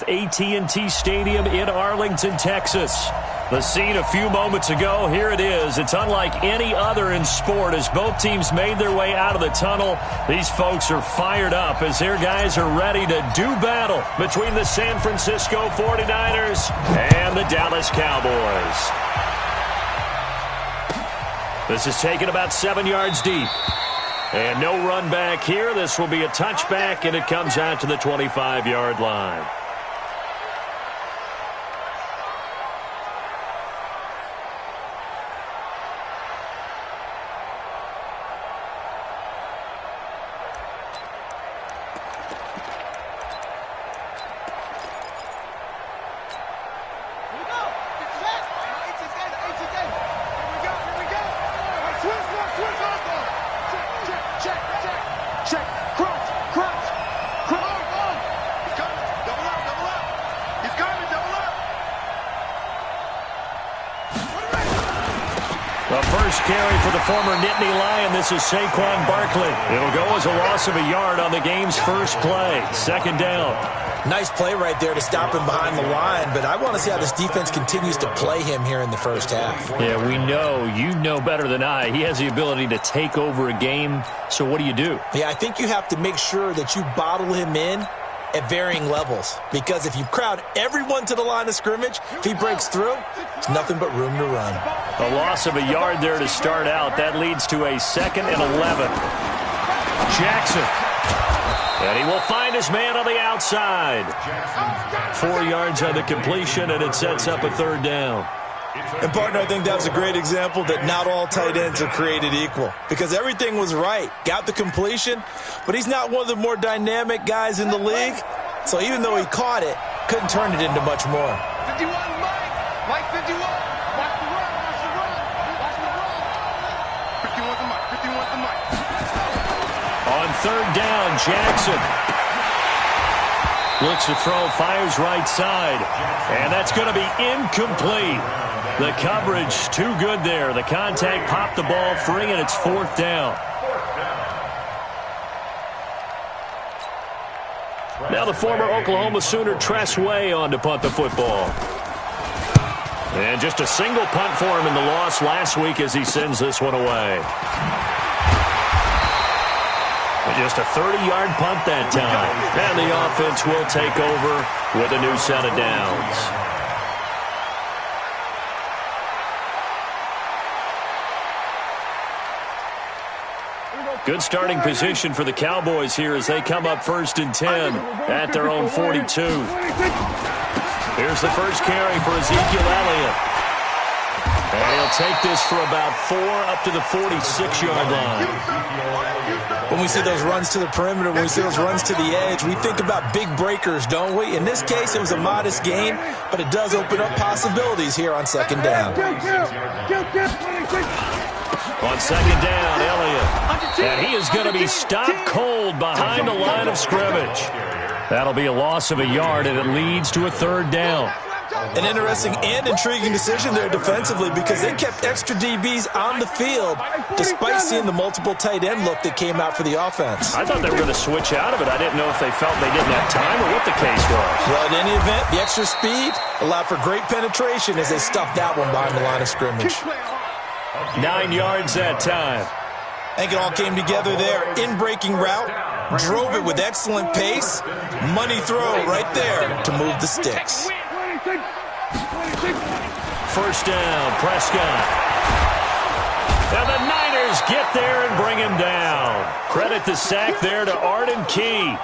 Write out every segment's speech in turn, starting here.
AT&T Stadium in Arlington, Texas. The scene a few moments ago, here it is. It's unlike any other in sport as both teams made their way out of the tunnel. These folks are fired up as their guys are ready to do battle between the San Francisco 49ers and the Dallas Cowboys. This is taken about 7 yards deep. And no run back here. This will be a touchback, and it comes out to the 25-yard line. Carry for the former Nittany Lion. This is Saquon Barkley. It'll go as a loss of a yard on the game's first play. Second down. Nice play right there to stop him behind the line, but I want to see how this defense continues to play him here in the first half. Yeah, we know. You know better than I. He has the ability to take over a game, so what do you do? Yeah, I think you have to make sure that you bottle him in at varying levels, because if you crowd everyone to the line of scrimmage, if he breaks through, it's nothing but room to run. A loss of a yard there to start out. That leads to a 2nd and 11. Jackson. And he will find his man on the outside. 4 yards on the completion, and it sets up a third down. And, partner, I think that was a great example that not all tight ends are created equal, because everything was right. Got the completion, but he's not one of the more dynamic guys in the league. So even though he caught it, couldn't turn it into much more. 51, Mike 51. Watch the run, watch the run, watch the run. 51's the Mike, 51's the Mike. On third down, Jackson looks to throw, fires right side, and that's going to be incomplete. The coverage too good there. The contact popped the ball free, and it's fourth down. Now the former Oklahoma Sooner Tress Way on to punt the football. And just a single punt for him in the loss last week as he sends this one away. And just a 30-yard punt that time. And the offense will take over with a new set of downs. Good starting position for the Cowboys here as they come up 1st and 10 at their own 42. Here's the first carry for Ezekiel Elliott. And he'll take this for about 4 up to the 46-yard line. When we see those runs to the perimeter, when we see those runs to the edge, we think about big breakers, don't we? In this case, it was a modest gain, but it does open up possibilities here on second down. On second down, Elliott. And he is going to be stopped cold behind the line of scrimmage. That'll be a loss of a yard, and it leads to a third down. An interesting and intriguing decision there defensively, because they kept extra DBs on the field despite seeing the multiple tight end look that came out for the offense. I thought they were going to switch out of it. I didn't know if they felt they didn't have time or what the case was. Well, in any event, the extra speed allowed for great penetration as they stuffed that one behind the line of scrimmage. 9 yards that time. I think it all came together there. In-breaking route, drove it with excellent pace. Money throw right there to move the sticks. First down, Prescott. And the Niners get there and bring him down. Credit the sack there to Arden Key.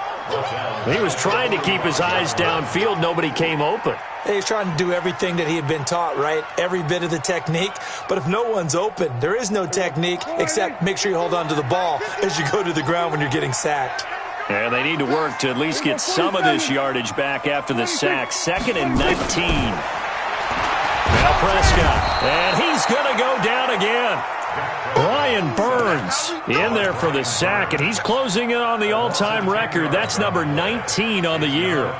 He was trying to keep his eyes downfield. Nobody came open. He's trying to do everything that he had been taught, right? Every bit of the technique. But if no one's open, there is no technique except make sure you hold on to the ball as you go to the ground when you're getting sacked. And they need to work to at least get some of this yardage back after the sack. 2nd and 19. Now Prescott. And he's going to go down again. Brian Burns in there for the sack, and he's closing in on the all-time record. That's number 19 on the year.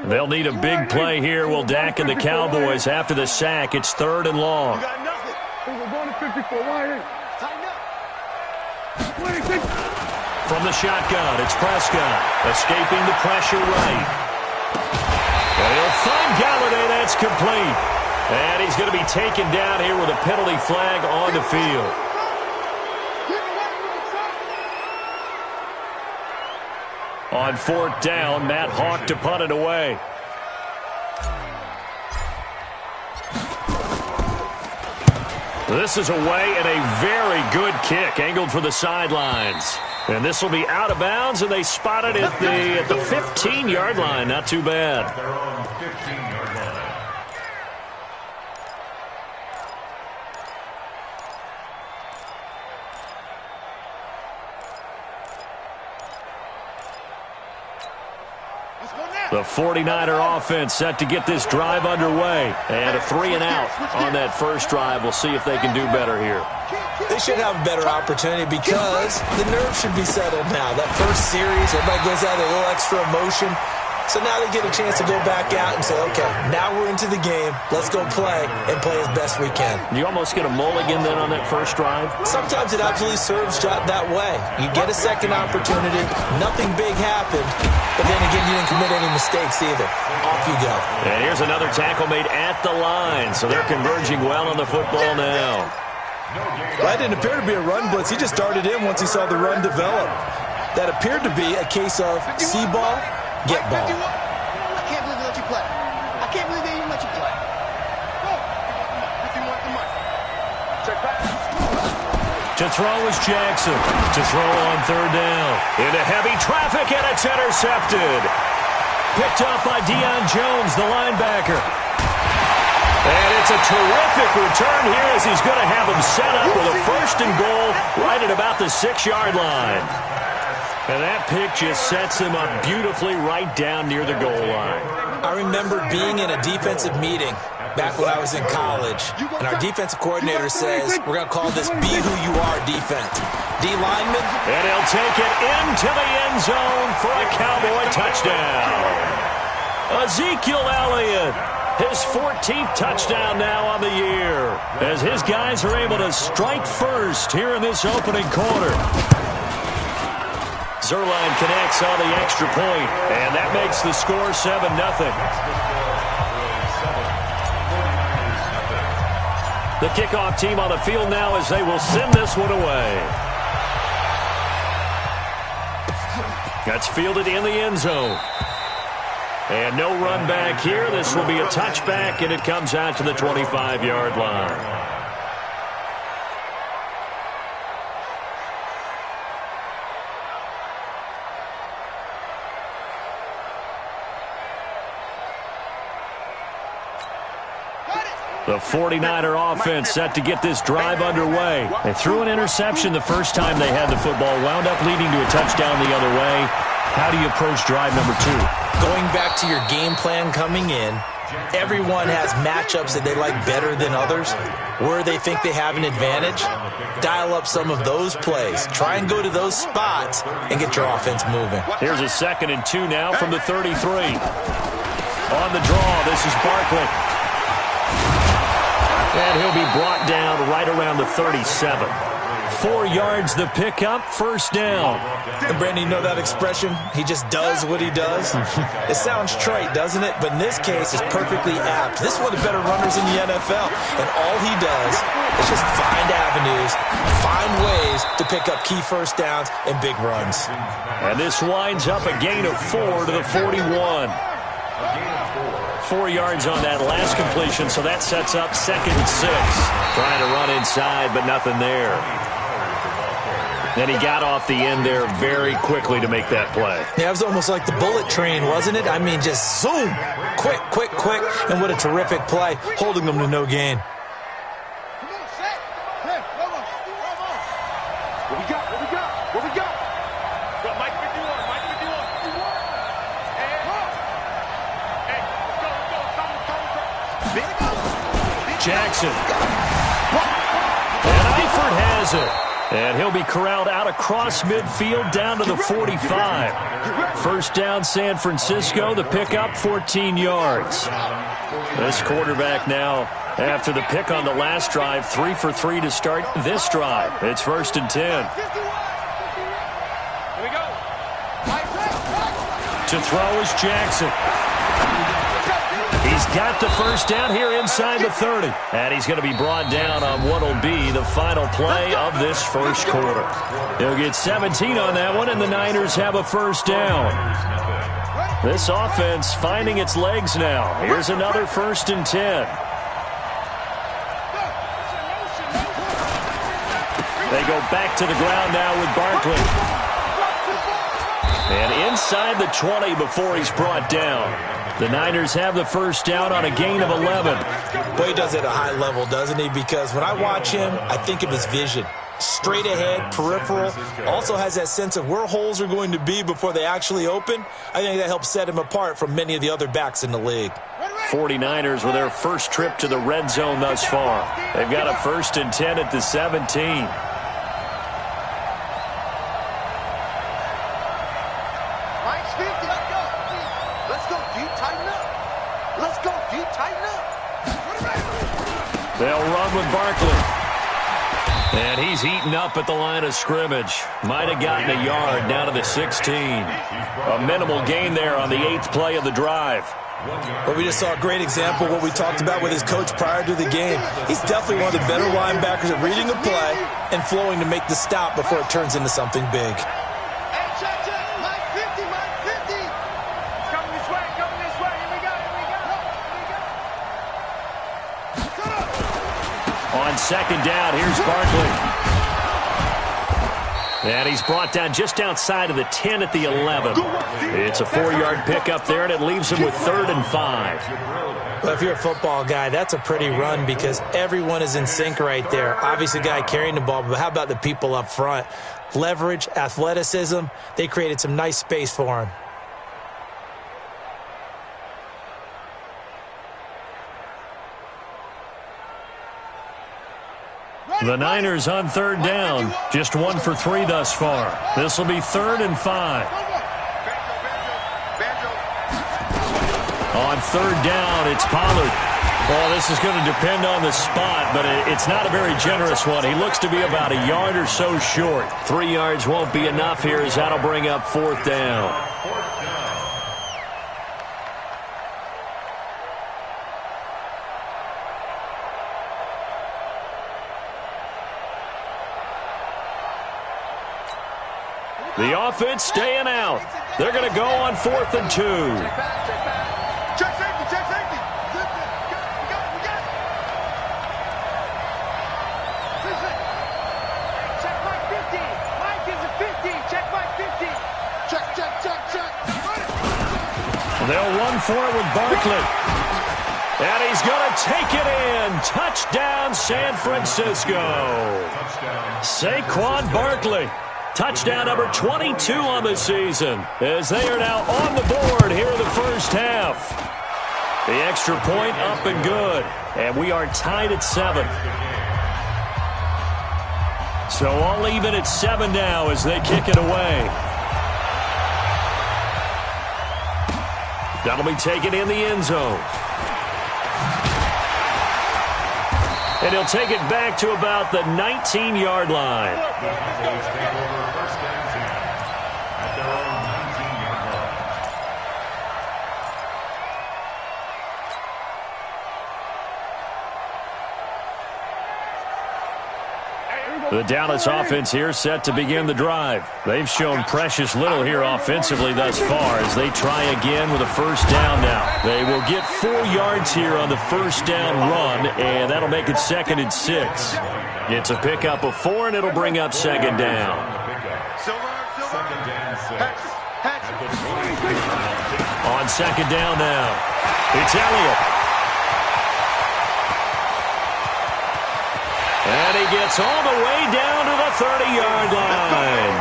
They'll need a big play here. Will Dak and the Cowboys after the sack. It's 3rd and long. You got nothing. We're going to 54. Why? Tighten up. From the shotgun, it's Prescott. Escaping the pressure right. And he'll find Galladay. That's complete. And he's going to be taken down here with a penalty flag on the field. On 4th down, Matt Hawk to punt it away. This is away and a very good kick, angled for the sidelines. And this will be out of bounds, and they spot it at the 15-yard line. Not too bad. They're on the 15-yard line. The 49er offense set to get this drive underway. And a 3-and-out on that first drive. We'll see if they can do better here. They should have a better opportunity because the nerves should be settled now. That first series, everybody goes out with a little extra emotion. So now they get a chance to go back out and say, okay, now we're into the game. Let's go play and play as best we can. You almost get a mulligan then on that first drive? Sometimes it absolutely serves that way. You get a second opportunity. Nothing big happened. But then again, you didn't commit any mistakes either. Off you go. And here's another tackle made at the line. So they're converging well on the football now. Well, that didn't appear to be a run blitz. He just started in once he saw the run develop. That appeared to be a case of see ball, get ball. I can't believe they let you play. I can't believe they even let you play. Check back. To throw is Jackson. To throw on 3rd down. Into heavy traffic, and it's intercepted. Picked up by Deion Jones, the linebacker. And it's a terrific return here as he's going to have him set up with a 1st and goal right at about the 6-yard line. And that pick just sets him up beautifully right down near the goal line. I remember being in a defensive meeting back when I was in college, and our defensive coordinator says, we're going to call this be who you are defense. D lineman. And he'll take it into the end zone for a Cowboy touchdown. Ezekiel Elliott, his 14th touchdown now on the year, as his guys are able to strike first here in this opening quarter. Zerline connects on the extra point, and that makes the score 7-0. The kickoff team on the field now as they will send this one away. That's fielded in the end zone. And no run back here. This will be a touchback, and it comes out to the 25-yard line. The 49er offense set to get this drive underway. They threw an interception the first time they had the football, wound up leading to a touchdown the other way. How do you approach drive number 2? Going back to your game plan coming in, everyone has matchups that they like better than others, where they think they have an advantage. Dial up some of those plays. Try and go to those spots and get your offense moving. Here's a 2nd and 2 now from the 33. On the draw, this is Barkley. And he'll be brought down right around the 37. 4 yards the pickup, 1st down. And Brandon, you know that expression? He just does what he does. It sounds trite, doesn't it? But in this case, it's perfectly apt. This is one of the better runners in the NFL. And all he does is just find avenues, find ways to pick up key 1st downs and big runs. And this winds up a gain of 4 to the 41. 4 yards on that last completion, so that sets up 2nd and 6. Trying to run inside, but nothing there. Then he got off the end there very quickly to make that play. Yeah, it was almost like the bullet train, wasn't it? I mean, just zoom, quick, quick, quick, and what a terrific play, holding them to no gain. What we got? What we got? What we got? Got Mike 51. Mike 51. Hey, let's go. Jackson. And Eifert has it. And he'll be corralled out across midfield down to the 45. 1st down, San Francisco. The pickup, 14 yards. This quarterback now, after the pick on the last drive, 3 for 3 to start this drive. It's 1st and 10. To throw is Jackson. He's got the first down here inside the 30. And he's going to be brought down on what will be the final play of this first quarter. He'll get 17 on that one, and the Niners have a first down. This offense finding its legs now. Here's another 1st and 10. They go back to the ground now with Barkley. And inside the 20 before he's brought down. The Niners have the first down on a gain of 11. Boy, he does it at a high level, doesn't he? Because when I watch him, I think of his vision. Straight ahead, peripheral. Also has that sense of where holes are going to be before they actually open. I think that helps set him apart from many of the other backs in the league. 49ers with their first trip to the red zone thus far. They've got a 1st and 10 at the 17. They'll run with Barkley. And he's eaten up at the line of scrimmage. Might have gotten a yard down to the 16. A minimal gain there on the 8th play of the drive. Well, we just saw a great example of what we talked about with his coach prior to the game. He's definitely one of the better linebackers at reading a play and flowing to make the stop before it turns into something big. On 2nd down, here's Barkley. And he's brought down just outside of the 10 at the 11. It's a 4-yard pickup there, and it leaves him with 3rd and 5. Well, if you're a football guy, that's a pretty run because everyone is in sync right there. Obviously, the guy carrying the ball, but how about the people up front? Leverage, athleticism, they created some nice space for him. The Niners on 3rd down. Just 1 for 3 thus far. This will be 3rd and 5. On 3rd down, it's Pollard. Well, this is going to depend on the spot, but it's not a very generous one. He looks to be about a yard or so short. 3 yards won't be enough here as that'll bring up 4th down. The offense staying out. They're going to go on 4th and 2. Check safety, check safety. We got it. Check Mike 50. Mike is a 50. Check Mike 50. Check. They'll run for it with Barkley. And he's going to take it in. Touchdown, San Francisco. Saquon Barkley. Touchdown number 22 on the season as they are now on the board here in the first half. The extra point up and good, and we are tied at 7. So all even at 7 now as they kick it away. That'll be taken in the end zone. And he'll take it back to about the 19-yard line. The Dallas offense here set to begin the drive. They've shown precious little here offensively thus far as they try again with a first down now. They will get 4 yards here on the first down run, and that'll make it 2nd and 6. It's a pickup of 4, and it'll bring up 2nd down. On 2nd down now, it's Elliott. And he gets all the way down to the 30-yard line.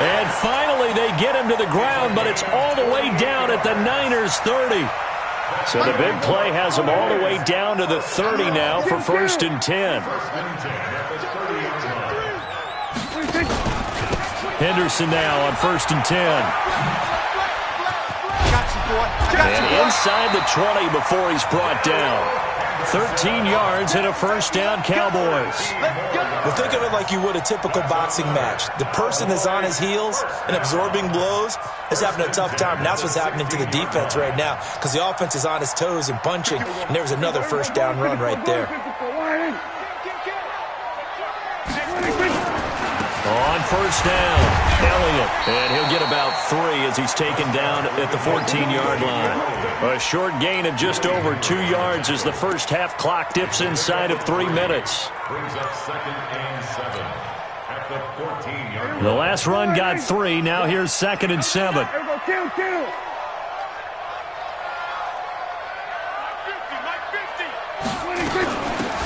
And finally, they get him to the ground, but it's all the way down at the Niners' 30. So the big play has him all the way down to the 30 now for 1st and 10. Henderson now on 1st and 10. And inside the 20 before he's brought down. 13 yards and a first down, Cowboys. Well, think of it like you would a typical boxing match. The person that's on his heels and absorbing blows is having a tough time. And that's what's happening to the defense right now because the offense is on his toes and punching. And there was another first down run right there. On first down, Elliott, and he'll get about 3 as he's taken down at the 14-yard line. A short gain of just over 2 yards as the first half clock dips inside of 3 minutes. Brings up 2nd and 7 at the 14-yard line. The last run got 3. Now here's 2nd and 7.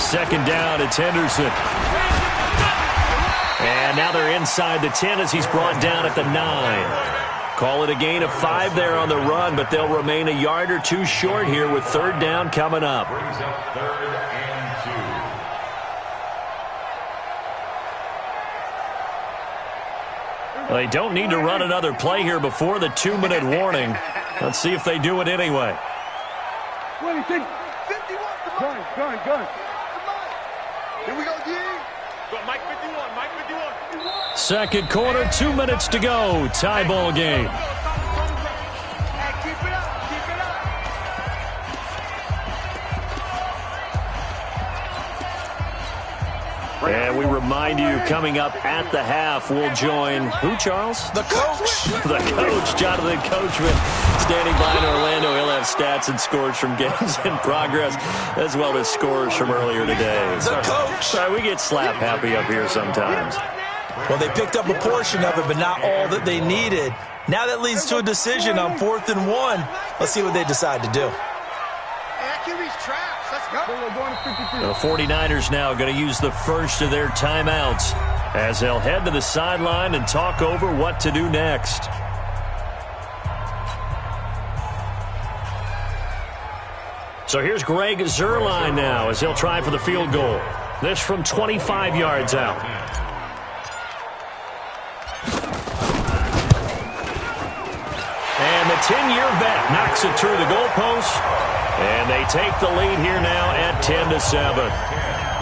Second down, it's Henderson. And now they're inside the 10 as he's brought down at the 9. Call it a gain of 5 there on the run, but they'll remain a yard or 2 short here with 3rd down coming up. Brings up 3rd and 2. They don't need to run another play here before the 2-minute warning. Let's see if they do it anyway. 51. Gun. Here we go, D. Mike 51. Second quarter, 2 minutes to go. Tie ball game. Keep it up. And we remind you, coming up at the half, we'll join who, Charles? The coach. The coach, Jonathan Coachman, standing by in Orlando. He'll have stats and scores from games in progress, as well as scores from earlier today. The coach. Sorry, we get slap happy up here sometimes. Well, they picked up a portion of it, but not all that they needed. Now that leads to a decision on 4th and 1. Let's see what they decide to do. The 49ers now going to use the first of their timeouts as they'll head to the sideline and talk over what to do next. So here's Greg Zuerlein now as he'll try for the field goal. This from 25 yards out. And the 10-year vet knocks it through the goalpost. And they take the lead here now at 10-7.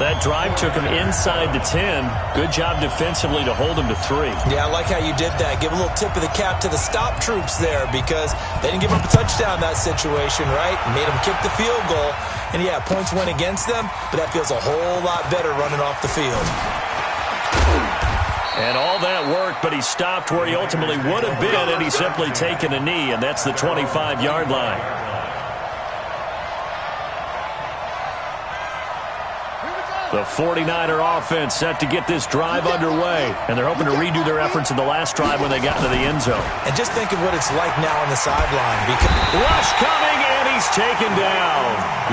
That drive took them inside the 10. Good job defensively to hold them to 3. Yeah, I like how you did that. Give a little tip of the cap to the stop troops there because they didn't give up a touchdown in that situation, right? Made them kick the field goal. And, yeah, points went against them, but that feels a whole lot better running off the field. And all that worked, but he stopped where he ultimately would have been, and he's simply taken a knee, and that's the 25-yard line. The 49er offense set to get this drive underway, and they're hoping to redo their efforts in the last drive when they got into the end zone. And just think of what it's like now on the sideline. Rush coming, and he's taken down.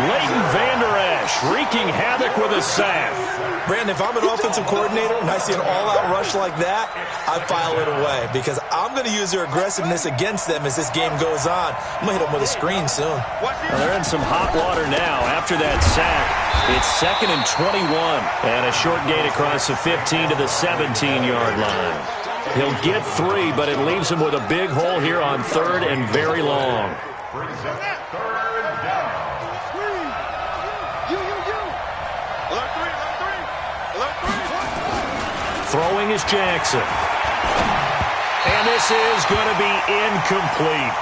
Leighton Vander Esch wreaking havoc with a sack. Brandon, if I'm an offensive coordinator and I see an all-out rush like that, I file it away because I'm going to use their aggressiveness against them as this game goes on. I'm going to hit them with a screen soon. Well, they're in some hot water now after that sack. It's 2nd and 21, and a short gain across the 15 to the 17-yard line. He'll get 3, but it leaves him with a big hole here on 3rd and very long. Throwing is Jackson. And this is going to be incomplete.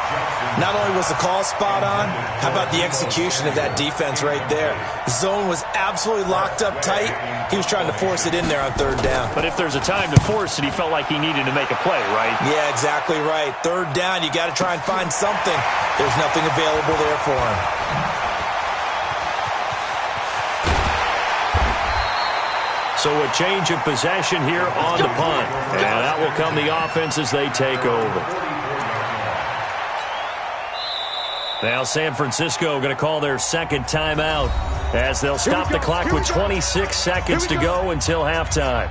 Not only was the call spot on, how about the execution of that defense right there? The zone was absolutely locked up tight. He was trying to force it in there on 3rd down. But if there's a time to force it, he felt like he needed to make a play, right? Yeah, exactly right. 3rd down, you got to try and find something. There's nothing available there for him. So a change of possession here on the punt. And out will come the offense as they take over. Now San Francisco going to call their 2nd timeout as they'll stop the clock with 26 seconds to go until halftime.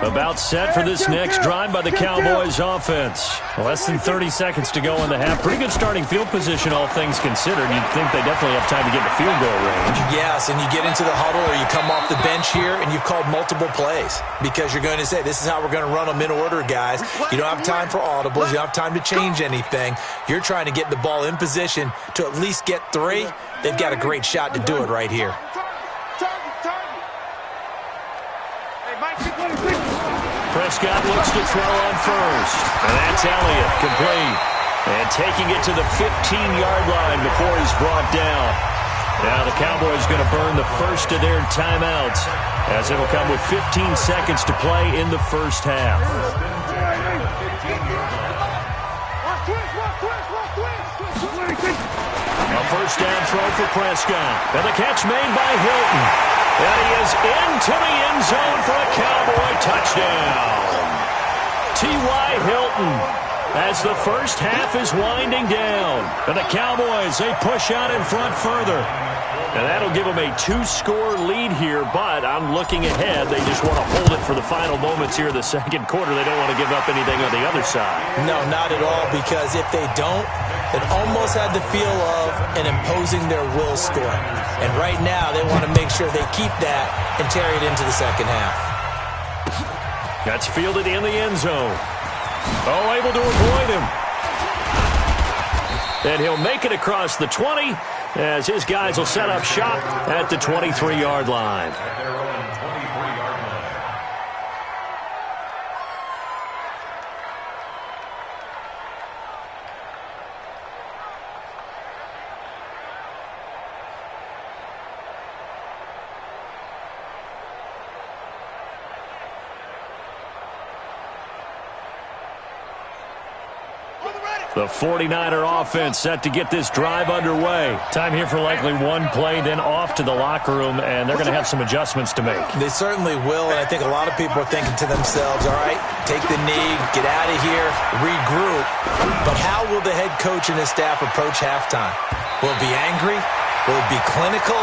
About set for this next drive by the Cowboys offense. Less than 30 seconds to go in the half. Pretty good starting field position, all things considered. You'd think they definitely have time to get in the field goal range. Yes, and you get into the huddle or you come off the bench here and you've called multiple plays because you're going to say, this is how we're going to run them in order, guys. You don't have time for audibles. You don't have time to change anything. You're trying to get the ball in position to at least get 3. They've got a great shot to do it right here. Prescott looks to throw on first. And that's Elliott, complete. And taking it to the 15-yard line before he's brought down. Now the Cowboys going to burn the first of their timeouts as it'll come with 15 seconds to play in the first half. A first down throw for Prescott. And the catch made by Hilton. And he is into the end zone for a Cowboy touchdown. T.Y. Hilton as the first half is winding down. And the Cowboys, they push out in front further. And that'll give them a 2-score lead here, but I'm looking ahead. They just want to hold it for the final moments here in the second quarter. They don't want to give up anything on the other side. No, not at all, because if they don't, it almost had the feel of an imposing their will score. And right now, they want to make sure they keep that and carry it into the second half. That's fielded in the end zone. Oh, able to avoid him. And he'll make it across the 20 as his guys will set up shop at the 23-yard line. The 49er offense set to get this drive underway. Time here for likely one play, then off to the locker room, and they're going to have some adjustments to make. They certainly will, and I think a lot of people are thinking to themselves, all right, take the knee, get out of here, regroup. But how will the head coach and his staff approach halftime? Will it be angry? Will it be clinical?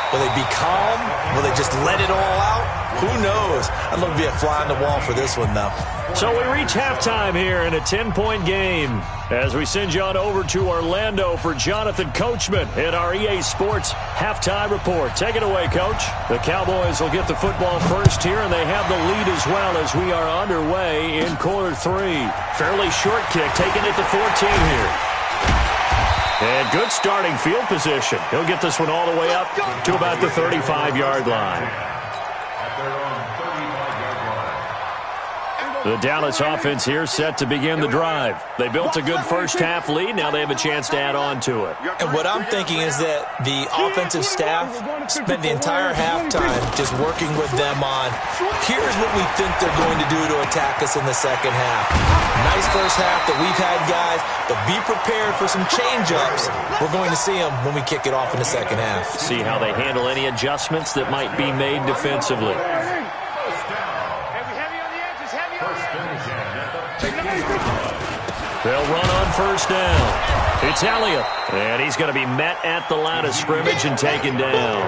Will they be calm? Will they just let it all out? Who knows? I'd love to be a fly on the wall for this one, though. So we reach halftime here in a 10-point game as we send you on over to Orlando for Jonathan Coachman in our EA Sports Halftime Report. Take it away, Coach. The Cowboys will get the football first here, and they have the lead as well as we are underway in quarter 3. Fairly short kick, taking it to 14 here. And good starting field position. He'll get this one all the way up to about the 35-yard line. The Dallas offense here set to begin the drive. They built a good first-half lead. Now they have a chance to add on to it. And what I'm thinking is that the offensive staff spent the entire halftime just working with them on, here's what we think they're going to do to attack us in the second half. Nice first half that we've had, guys, but be prepared for some change-ups. We're going to see them when we kick it off in the second half. See how they handle any adjustments that might be made defensively. They'll run on first down. It's Elliott, and he's going to be met at the line of scrimmage and taken down.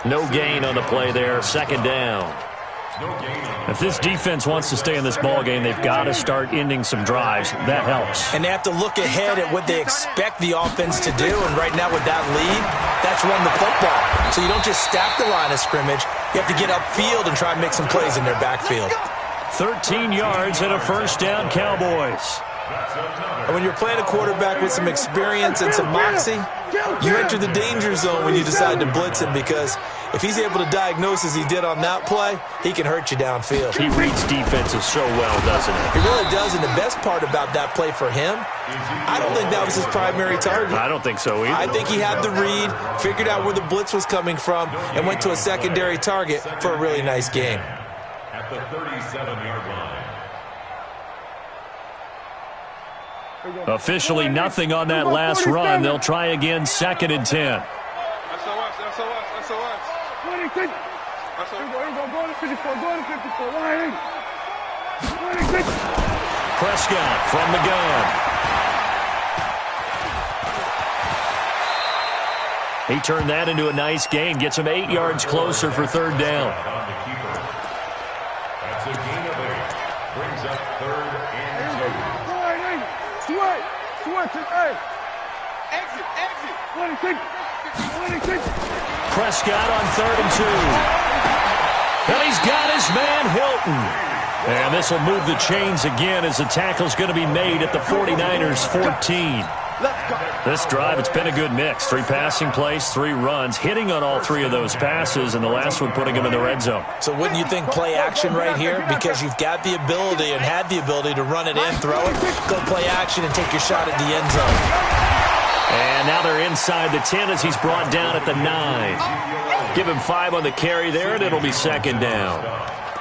No gain on the play there, second down. If this defense wants to stay in this ballgame, they've got to start ending some drives. That helps. And they have to look ahead at what they expect the offense to do, and right now with that lead, that's run the football. So you don't just stack the line of scrimmage. You have to get upfield and try and make some plays in their backfield. 13 yards and a first down, Cowboys. And when you're playing a quarterback with some experience and some moxie, you enter the danger zone when you decide to blitz him, because if he's able to diagnose as he did on that play, he can hurt you downfield. He reads defenses so well, doesn't he? He really does, and the best part about that play for him, I don't think that was his primary target. I don't think so either. I think he had the read, figured out where the blitz was coming from, and went to a secondary target for a really nice game. At the 37-yard line. Officially nothing on that last run. They'll try again, 2nd and 10. Prescott from the gun. He turned that into a nice gain. Gets him 8 yards closer for third down. brings up 3rd and 2. Prescott on 3rd and 2. And he's got his man Hilton. And this will move the chains again as the tackle's going to be made at the 49ers 14. This drive, it's been a good mix. 3 passing plays, 3 runs, hitting on all 3 of those passes, and the last one putting him in the red zone. So wouldn't you think play action right here? Because you've got the ability and had the ability to run it in, throw it, go play action, and take your shot at the end zone. And now they're inside the 10 as he's brought down at the 9. Give him 5 on the carry there, and it'll be 2nd down.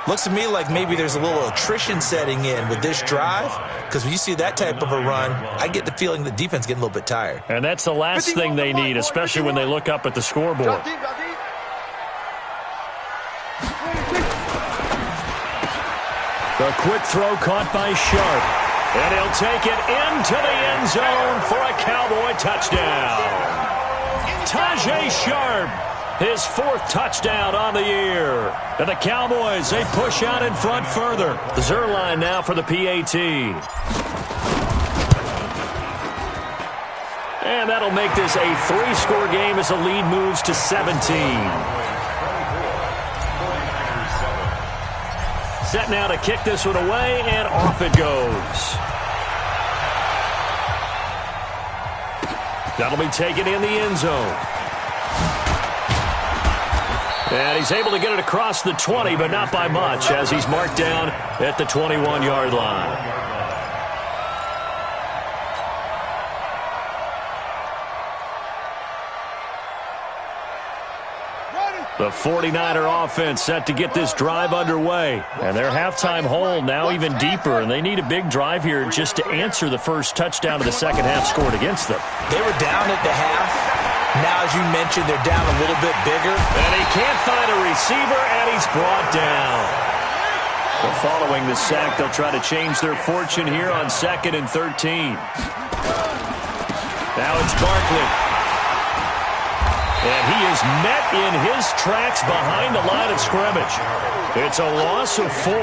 Looks to me like maybe there's a little attrition setting in with this drive, because when you see that type of a run, I get the feeling the defense getting a little bit tired. And that's the last thing they need, especially when they look up at the scoreboard. The quick throw caught by Sharp. And he'll take it into the end zone for a Cowboy touchdown. Tajay Sharp, his 4th touchdown on the year. And the Cowboys, they push out in front further. The Zerline now for the PAT. And that'll make this a 3-score game as the lead moves to 17. Set now to kick this one away, and off it goes. That'll be taken in the end zone. And he's able to get it across the 20, but not by much, as he's marked down at the 21-yard line. The 49er offense set to get this drive underway. And their halftime hole now even deeper, and they need a big drive here just to answer the first touchdown of the second half scored against them. They were down at the half. Now, as you mentioned, they're down a little bit bigger. And he can't find a receiver, and he's brought down. But following the sack, they'll try to change their fortune here on 2nd and 13. Now it's Barkley. And he is met in his tracks behind the line of scrimmage. It's a loss of 4.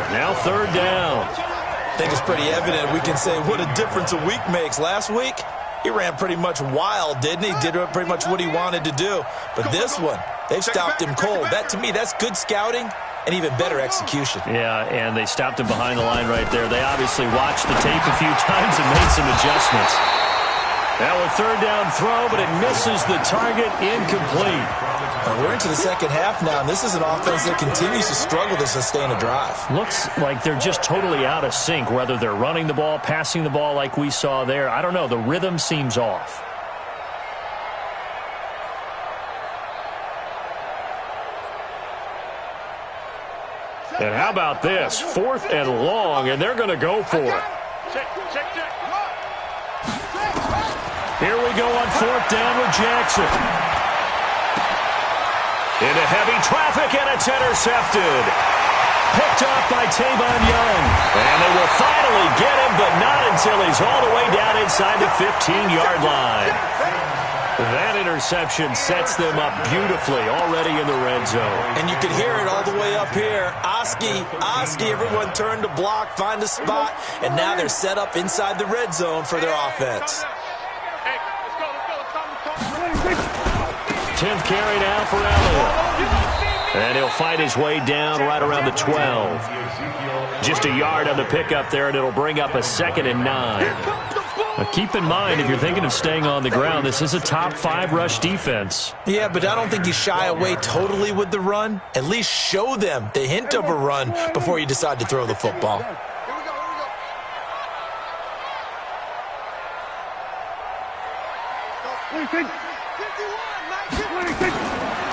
Now 3rd down. I think it's pretty evident. We can say what a difference a week makes. Last week, he ran pretty much wild, didn't he? Did pretty much what he wanted to do. But this one, they've stopped him cold. That, to me, that's good scouting and even better execution. Yeah, and they stopped him behind the line right there. They obviously watched the tape a few times and made some adjustments. Now a 3rd down throw, but it misses the target, incomplete. We're into the second half now, and this is an offense that continues to struggle to sustain a drive. Looks like they're just totally out of sync, whether they're running the ball, passing the ball like we saw there. I don't know. The rhythm seems off. And how about this? 4th and long, and they're going to go for it. Here we go on 4th down with Jackson. Into heavy traffic, and it's intercepted. Picked off by Tavon Young. And they will finally get him, but not until he's all the way down inside the 15-yard line. That interception sets them up beautifully already in the red zone. And you can hear it all the way up here. Oski, everyone turned to block, find a spot, and now they're set up inside the red zone for their offense. 10th carry now for Elliott. And he'll fight his way down right around the 12. Just a yard on the pickup there, and it'll bring up a 2nd and 9. Now keep in mind, if you're thinking of staying on the ground, this is a top 5 rush defense. Yeah, but I don't think you shy away totally with the run. At least show them the hint of a run before you decide to throw the football.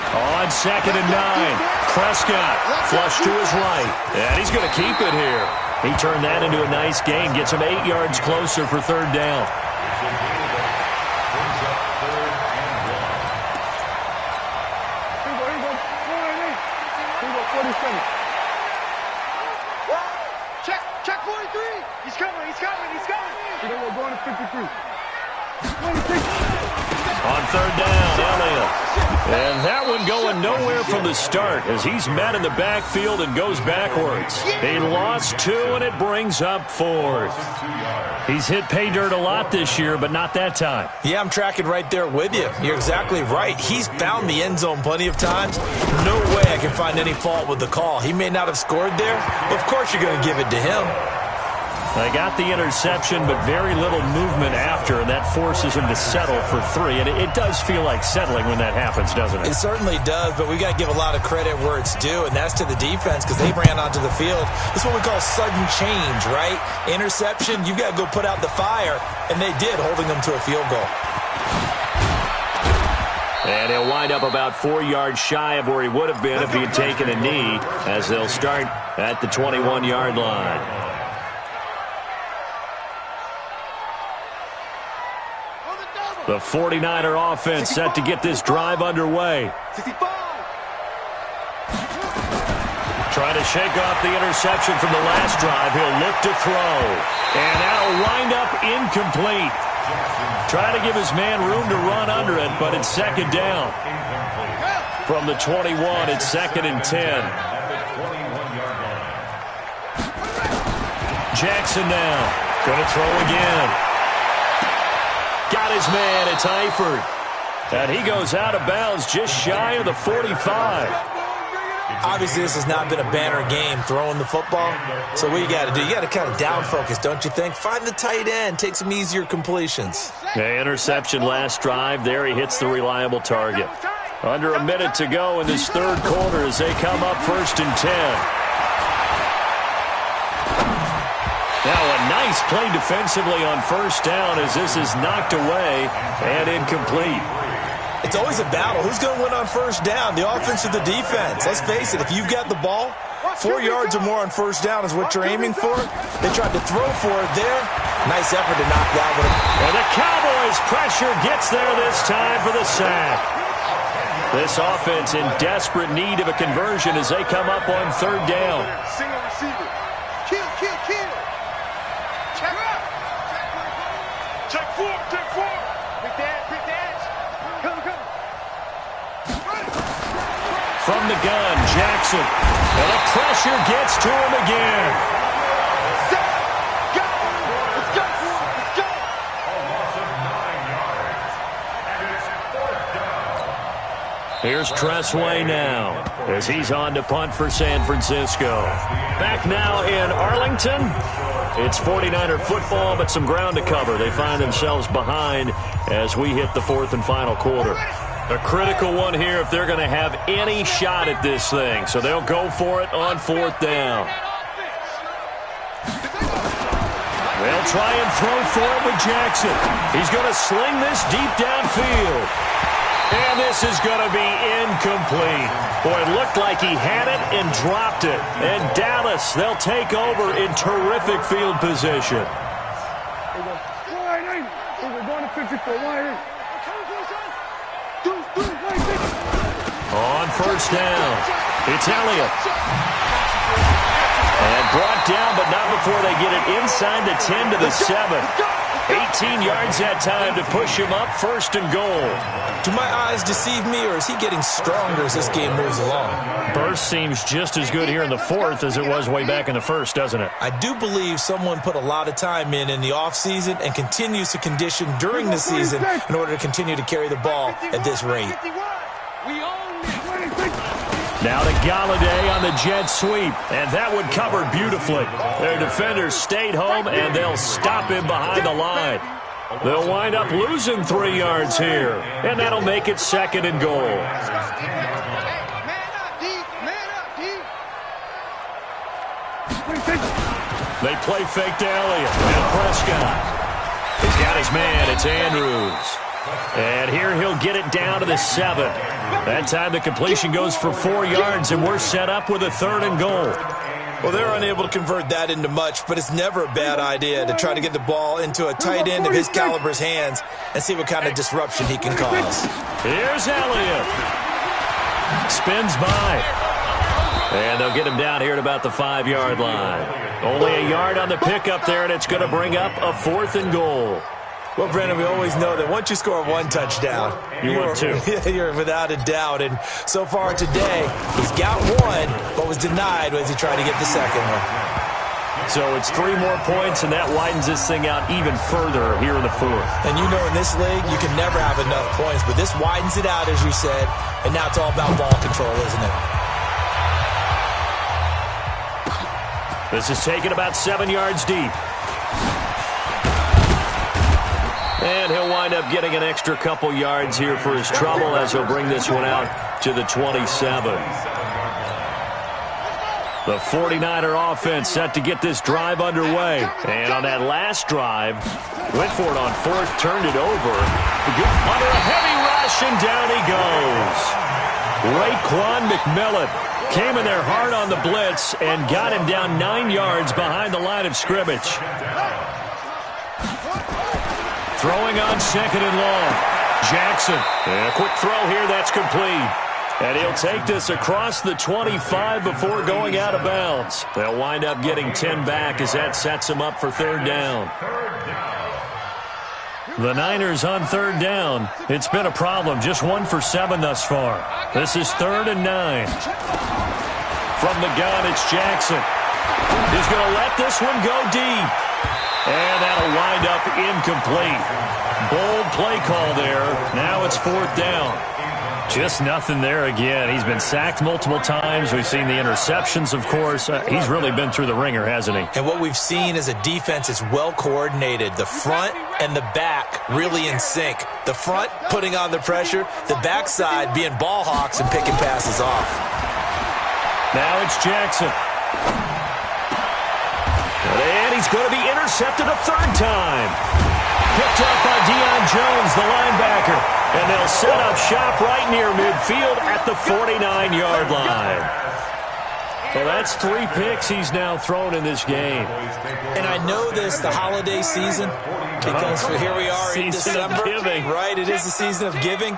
On 2nd and 9, Prescott flush to his right, and he's going to keep it here. He turned that into a nice gain, gets him 8 yards closer for 3rd down. Check 43. He's coming. We're going to 53. On third down, Elliott. And that one going nowhere from the start as he's met in the backfield and goes backwards. He lost 2, and it brings up 4th. He's hit pay dirt a lot this year, but not that time. Yeah, I'm tracking right there with you. You're exactly right. He's found the end zone plenty of times. No way I can find any fault with the call. He may not have scored there, but of course you're going to give it to him. They got the interception, but very little movement after, and that forces him to settle for 3. And it does feel like settling when that happens, doesn't it? It certainly does, but we got to give a lot of credit where it's due, and that's to the defense because they ran onto the field. This is what we call sudden change, right? Interception, you've got to go put out the fire, and they did, holding them to a field goal. And he'll wind up about 4 yards shy of where he would have been if he had taken a knee, as they'll start at the 21-yard line. The 49er offense set to get this drive underway. Trying to shake off the interception from the last drive. He'll look to throw. And that'll wind up incomplete. Trying to give his man room to run under it, but it's second down. From the 21, it's 2nd and 10. Jackson now. Going to throw again. Got his man, it's Eifert. And he goes out of bounds just shy of the 45. Obviously, this has not been a banner game throwing the football. So what you got to do, you got to kind of down focus, don't you think? Find the tight end, take some easier completions. The interception last drive. There he hits the reliable target. Under a minute to go in this third quarter as they come up 1st and 10. Now a nice play defensively on 1st down as this is knocked away and incomplete. It's always a battle. Who's going to win on 1st down, the offense or the defense? Let's face it, if you've got the ball, 4 yards or more on 1st down is what you're aiming for. They tried to throw for it there. Nice effort to knock that one. And the Cowboys' pressure gets there this time for the sack. This offense in desperate need of a conversion as they come up on 3rd down. Single receiver. Kill. Check 4. Quick dance. Come. From the gun, Jackson. And the pressure gets to him again. Let's go. A loss of 9 yards. And it's 4th down. Here's Tressway now as he's on to punt for San Francisco. Back now in Arlington. It's 49er football, but some ground to cover. They find themselves behind as we hit the 4th and final quarter. A critical one here if they're going to have any shot at this thing. So they'll go for it on 4th down. They'll try and throw for it with Jackson. He's going to sling this deep downfield. And this is going to be incomplete. Boy, it looked like he had it and dropped it. And Dallas, they'll take over in terrific field position. On 1st down, it's Elliott. And brought down, but not before they get it inside the 10 to the 7. 18 yards that time to push him up 1st and goal. Do my eyes deceive me, or is he getting stronger as this game moves along? Burst seems just as good here in the 4th as it was way back in the 1st, doesn't it? I do believe someone put a lot of time in the offseason and continues to condition during the season in order to continue to carry the ball at this rate. Now to Galladay on the jet sweep, and that one covered beautifully. Their defenders stayed home, and they'll stop him behind the line. They'll wind up losing 3 yards here, and that'll make it 2nd and goal. They play fake to Elliott, and Prescott. He's got his man, it's Andrews. And here he'll get it down to the 7. That time the completion goes for 4 yards, and we're set up with a 3rd and goal. Well, they're unable to convert that into much, but it's never a bad idea to try to get the ball into a tight end of his caliber's hands and see what kind of disruption he can cause. Here's Elliott. Spins by. And they'll get him down here at about the 5-yard line. Only a yard on the pickup there, and it's going to bring up a 4th and goal. Well, Brandon, we always know that once you score one touchdown, you're without a doubt. And so far today, he's got one, but was denied as he tried to get the second one. So it's 3 more points, and that widens this thing out even further here in the fourth. And you know in this league, you can never have enough points, but this widens it out, as you said, and now it's all about ball control, isn't it? This is taken about 7 yards deep. And he'll wind up getting an extra couple yards here for his trouble as he'll bring this one out to the 27. The 49er offense set to get this drive underway. And on that last drive, went for it on fourth, turned it over. Under a heavy rush, and down he goes. Raekwon McMillan came in there hard on the blitz and got him down 9 yards behind the line of scrimmage. Throwing on second and long. Jackson. And a quick throw here. That's complete. And he'll take this across the 25 before going out of bounds. They'll wind up getting 10 back as that sets him up for third down. The Niners on third down. It's been a problem. Just 1 for 7 thus far. This is 3rd and 9. From the gun, it's Jackson. He's going to let this one go deep. And that'll wind up incomplete. Bold play call there. Now it's 4th down. Just nothing there again. He's been sacked multiple times. We've seen the interceptions, of course. He's really been through the ringer, hasn't he? And what we've seen is a defense that's well coordinated. The front and the back really in sync. The front putting on the pressure. The backside being ball hawks and picking passes off. Now it's Jackson. And he's going to be intercepted a 3rd time. Picked up by Deion Jones, the linebacker. And they'll set up shop right near midfield at the 49-yard line. So that's 3 picks he's now thrown in this game. And I know this, the holiday season, because here we are in December. Giving. Right, it is the season of giving.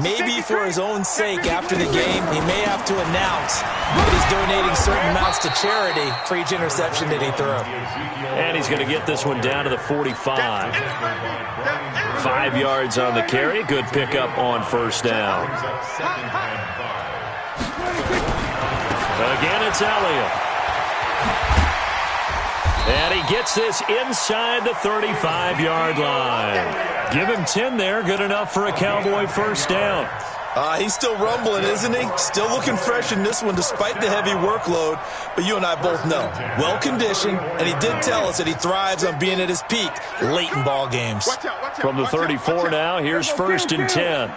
Maybe for his own sake after the game, he may have to announce that he's donating certain amounts to charity for each interception that he threw. And he's going to get this one down to the 45. 5 yards on the carry. Good pickup on first down. Again, it's Elliott. And he gets this inside the 35-yard line. Give him 10 there. Good enough for a Cowboy first down. He's still rumbling, isn't he? Still looking fresh in this one despite the heavy workload. But you and I both know, well-conditioned, and he did tell us that he thrives on being at his peak late in ball games. From the 34 now, here's 1st and 10.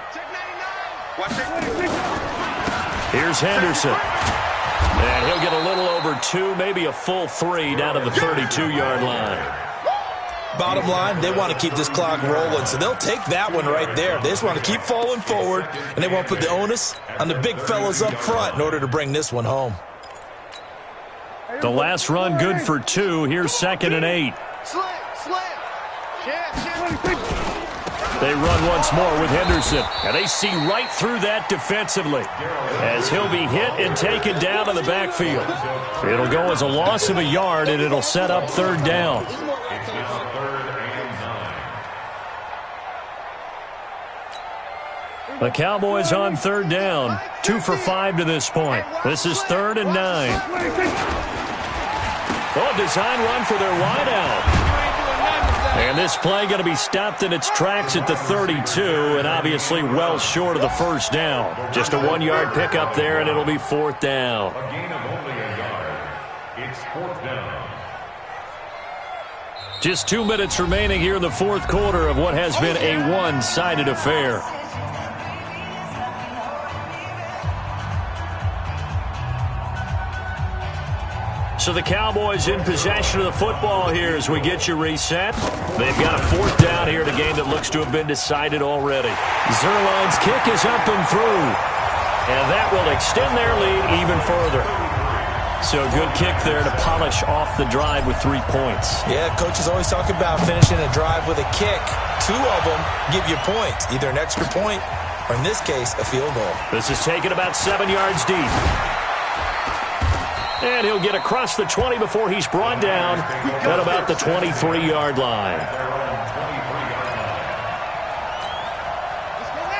Here's Henderson. And he'll get a little over 2, maybe a full 3 down to the 32-yard line. Bottom line, they want to keep this clock rolling, so they'll take that one right there. They just want to keep falling forward, and they want to put the onus on the big fellas up front in order to bring this one home. The last run good for 2. Here's 2nd and 8. They run once more with Henderson, and they see right through that defensively as he'll be hit and taken down in the backfield. It'll go as a loss of a yard, and it'll set up 3rd down. The Cowboys on 3rd down, 2 for 5 to this point. This is 3rd and 9. Oh, design run for their wideout. And this play going to be stopped in its tracks at the 32, and obviously well short of the first down. Just a 1-yard pickup there, and it'll be 4th down. A gain of only a yard. It's 4th down. Just 2 minutes remaining here in the 4th quarter of what has been a one-sided affair. So the Cowboys in possession of the football here as we get you reset. They've got a 4th down here in a game that looks to have been decided already. Zerline's kick is up and through. And that will extend their lead even further. So good kick there to polish off the drive with 3 points. Yeah, coaches always talk about finishing a drive with a kick. 2 of them give you points, either an extra point or, in this case, a field goal. This is taken about 7 yards deep. And he'll get across the 20 before he's brought down at about the 23-yard line.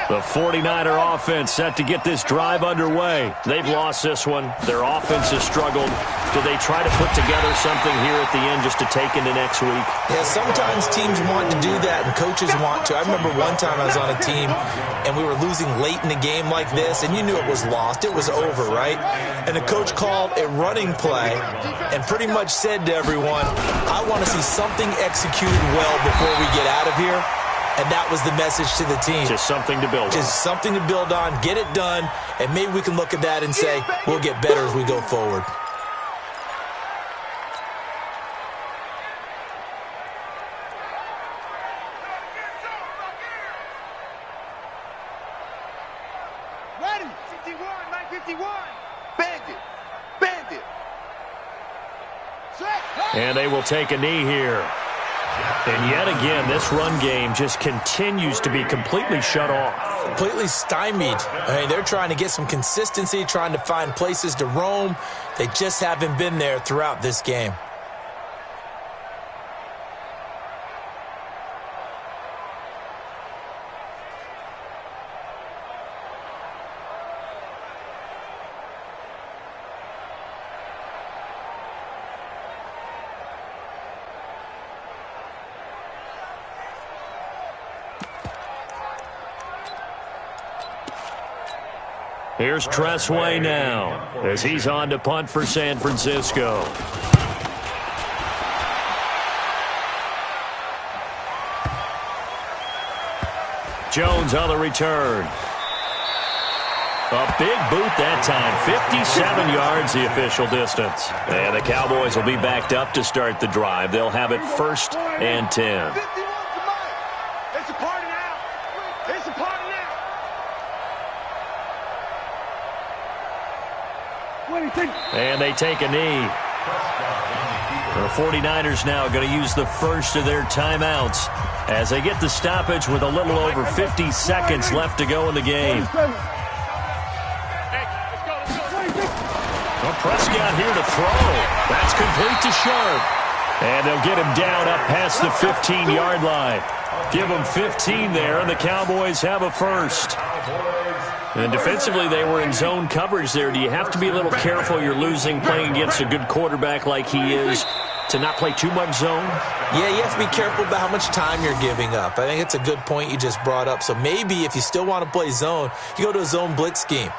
The 49er offense set to get this drive underway. They've lost this one. Their offense has struggled. Do they try to put together something here at the end just to take into next week? Yeah, sometimes teams want to do that and coaches want to. I remember one time I was on a team and we were losing late in the game like this, and you knew it was lost. It was over, right? And the coach called a running play and pretty much said to everyone, I want to see something executed well before we get out of here. And that was the message to the team. Just something to build on. Just something to build on, get it done, and maybe we can look at that and say, we'll get better as we go forward. Ready? 51, 951. Bandit. Bandit. And they will take a knee here. And yet again, this run game just continues to be completely shut off. Completely stymied. I mean, they're trying to get some consistency, trying to find places to roam. They just haven't been there throughout this game. Here's Tressway now as he's on to punt for San Francisco. Jones on the return. A big boot that time. 57 yards the official distance. And the Cowboys will be backed up to start the drive. They'll have it 1st and 10. It's a party now. It's a party now. And they take a knee. The 49ers now going to use the first of their timeouts as they get the stoppage with a little over 50 seconds left to go in the game. Well, Prescott here to throw. That's complete to Sharp. And they'll get him down up past the 15-yard line. Give him 15 there, and the Cowboys have a first. And defensively, they were in zone coverage there. Do you have to be a little careful? You're losing playing against a good quarterback like he is to not play too much zone? Yeah, you have to be careful about how much time you're giving up. I think it's a good point you just brought up. So maybe if you still want to play zone, you go to a zone blitz scheme.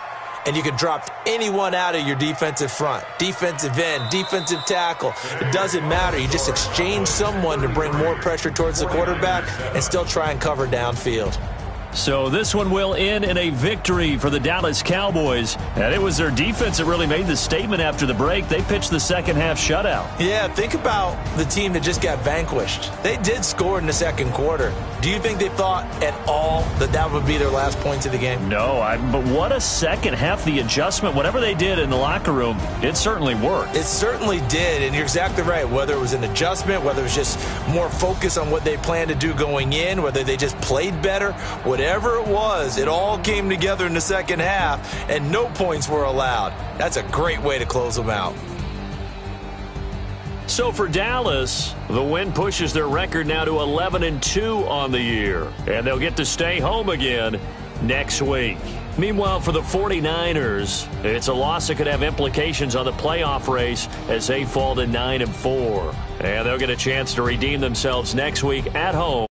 And you can drop anyone out of your defensive front, defensive end, defensive tackle. It doesn't matter. You just exchange someone to bring more pressure towards the quarterback and still try and cover downfield. So this one will end in a victory for the Dallas Cowboys. And it was their defense that really made the statement after the break. They pitched the second-half shutout. Yeah, think about the team that just got vanquished. They did score in the second quarter. Do you think they thought at all that that would be their last points of the game? No, but what a second half. The adjustment, whatever they did in the locker room, it certainly worked. It certainly did, and you're exactly right. Whether it was an adjustment, whether it was just more focus on what they planned to do going in, whether they just played better, whatever it was, it all came together in the second half, and no points were allowed. That's a great way to close them out. So for Dallas, the win pushes their record now to 11-2 on the year, and they'll get to stay home again next week. Meanwhile, for the 49ers, it's a loss that could have implications on the playoff race as they fall to 9-4. And they'll get a chance to redeem themselves next week at home